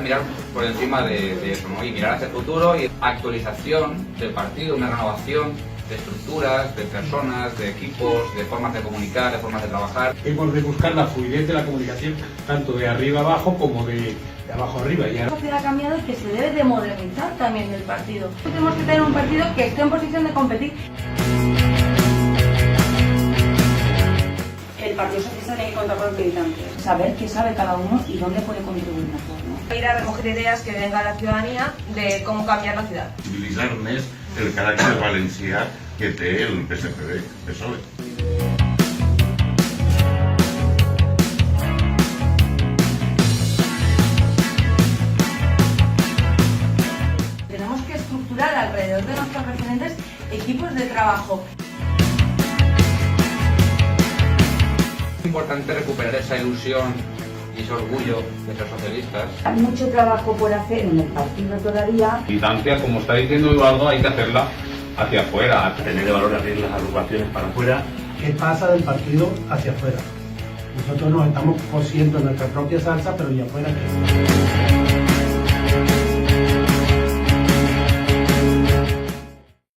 Mirar por encima de eso, ¿no? Y mirar hacia el futuro y actualización del partido, una renovación de estructuras, de personas, de equipos, de formas de comunicar, de formas de trabajar. Hemos de buscar la fluidez de la comunicación tanto de arriba abajo como de abajo arriba. La sociedad ha cambiado y que se debe de modernizar también el partido. Tenemos que tener un partido que esté en posición de competir. El Partido Socialista tiene que contar con los militantes, saber qué sabe cada uno y dónde puede contribuir mejor, ¿no? Ir a recoger ideas que venga a la ciudadanía de cómo cambiar la ciudad. Utilitzar més el caràcter valencià que té el PSPV-PSOE. Tenemos que estructurar alrededor de nuestros referentes equipos de trabajo. Es importante recuperar esa ilusión y ese orgullo de ser socialistas. Hay mucho trabajo por hacer en el partido todavía. Militancia, como está diciendo Eduardo, hay que hacerla hacia afuera. Tener el valor de abrir las agrupaciones para afuera. ¿Qué pasa del partido hacia afuera? Nosotros nos estamos cosiendo en nuestra propia salsa, pero ¿y afuera qué?